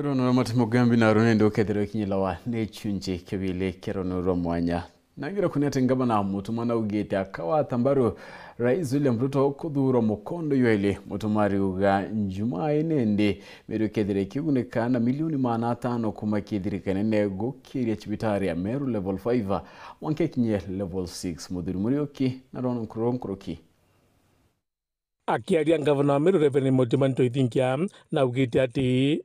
Rono Matimugambi na Ronendo Kedero Kinyilawa Nechunje Kebile Kerono Romwanya. Nangira kunete ngabana mutumana ugete akawa tambaro Rais William Ruto kudhuro mukondo yoele mutumari uga njuma enende meru kedere kigunekana milioni manatano kuma kedere kanene gokiri chibitari ya Meru level 5 wanke kinye level 6 mudhuri murioki na Rono Kuroki. Akiaria Governor Meru Reverend Motimanto ithinkia na ugete ati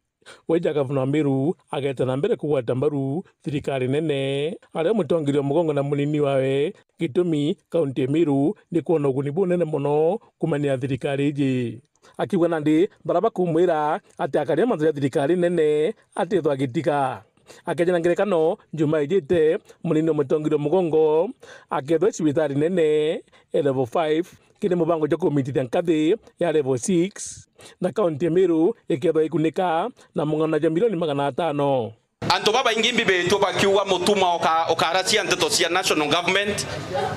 Weja Governor Meru ageta na mbere kugwata mbaru thirikari nene aria mutongirio mugongo na munini wawe gitumi kaunti Meru ni kuona uguni bunene muno kumania thirikari iji akiuga nandi baraba kumwira ati akaria manzira thirikari nene ati thwagitika akejana ngerekano njuma ijite munini mutongirio mugongo akethwa cibitari nene level 5 kine mubango joko mitithia nkathi ya level 6 na kaunti Meru ikethwa ikunika na mungana ja milioni 500. Anto baba ingimbi betu bakiwa mutuma okaracia nteto cia national government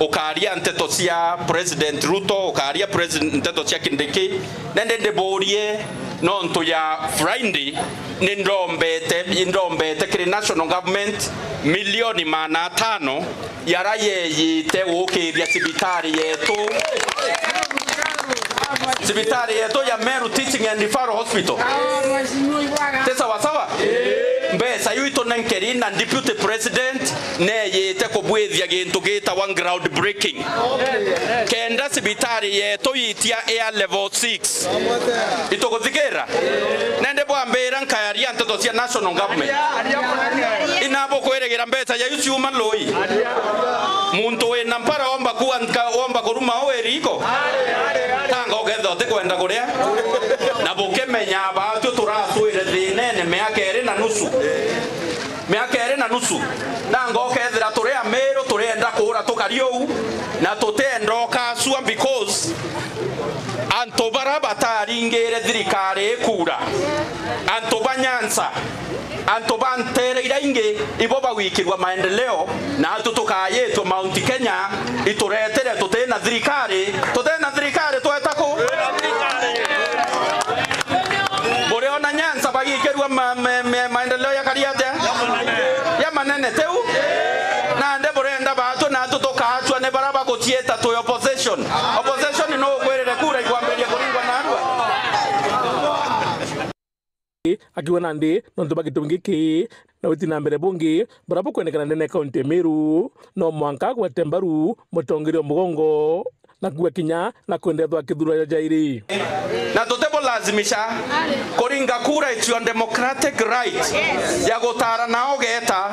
okaria nteto cia President Ruto okaria president nteto cia Kindiki nende borie nonto ya Friday nindombete kiri national government milioni 500 yaraye yite wokiria sibitari yetu ya Meru Teaching and Referral Hospital. Tesa wasawa? Mbesa yuito nankeri na Deputy President ne yete kubwethia gintu gita one ground breaking. Kenda sibitari yetu yitia air level 6. Itogothigera. Nende bwambera nkayaria nteto cia national government. Inabo kweregera mbesa ya yusi human loi. Muntu we nampara omba kuruma oeriko. Ogetho kwenda kuria na bukemenya abatu turatwire thinene miaka 2 na nusu na ngokethira turia Meru turenda kura tukariu na tutendo kasua because anto barabatari ngere thirikari kura anto banyansa anto bantere irainge iboba wikirwa maendeleo na tutukayetu Mount Kenya ituretere tutena thirikari twetako boreona nyanza bagikirwa maendeleo ya kariate ya manene teu na nde borenda batu na tutukachwa ne baraba kutieta to opposition no kwerere kura ikwamberia kuringwa na arwa akiwa nandi nonto bagitungiki na utina mbere bungi barabo kwendekana nene kaunti Meru no mwanka kwa tembaru mutongirio mugongo na kuwa kinya na kwendethwa kithura ya jairi na tutebo lazimisha kuringa kura it's your democratic right ya gutara na ogeta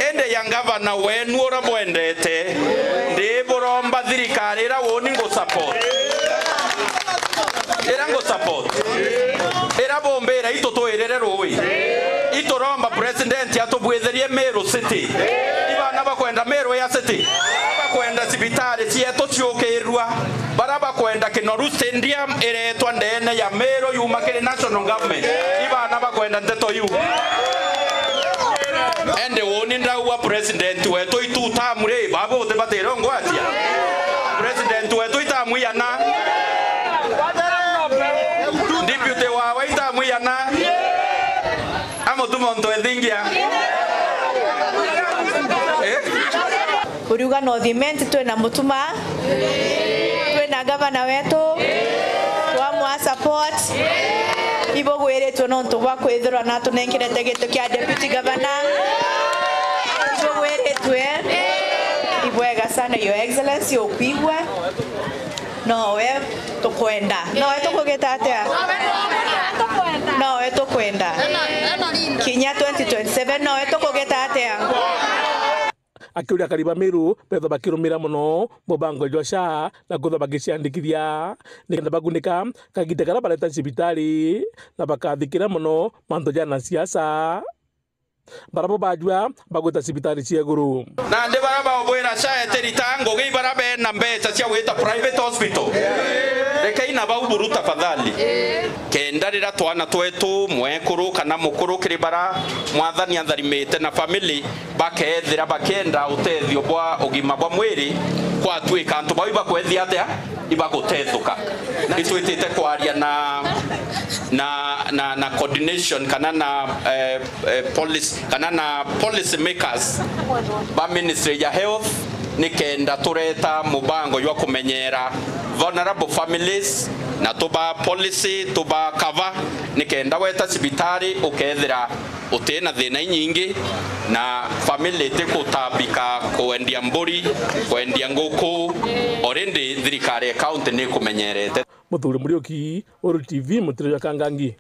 ende ya governor wenu ora mwendete ndiboromba thirikari ra woni ngo support era bombera ito toerere roi ito romba president atobwetherie Meru City ibana bakwenda Meru ya City bakwenda sibitari cieto ciokirwa baraba kwenda Kinoru Stadium iretwa ndene ya Meru yuma kiri national government ibana bakwenda nteto yu ende woni ndawa president wetu itutamure babo tebatero ngwatia president wetu itamuyana Deputy wa waita muyana amo tumonto endingia Uruga no thimenti twena mutuma twena governor wetu wa support ibo gweretwo nonto bwa kwithira na tunenkirete gitu kia deputy governor ibo gweretwe ibwega sana your excellency okwigwa no we tukwenda no we tukugeta atia no we tukwenda kinya 2027 no we tukugeta atia akiuria kariba Meru betho bakirumira muno mubango josha na kutha bagiciandikithia nikenda bagunika kagite kara bareta cibitari na bakathikira muno manto jana siasa barabo bajua baguta cibitari cieguru na ndi baraba obwera cha eteritango gi barabe na mbeta cia wita private hospital rekaina bauburu tafadhali kendarira twana twetu mwekuru kana mukuru kiribara mwathani atharimite na family bakethira bakenda utethio bwa ugima bwa mwiri kwatuika antu bau ibakwethia atia ibagutethuka itwitite kwaria na coordination kana na policy kana na policy makers ba ministry ya health nikenda tureta mubango ywa kumenyera vulnerable families na tuba policy tuba cover nikenda weta sibitari ukethira utena thina nyingi na family tikutabika kuendia mburi kuendia nguku already thirikari account ni kumenyerete. Muthuri Muriuki, Uru TV, Mutiri Kangangi.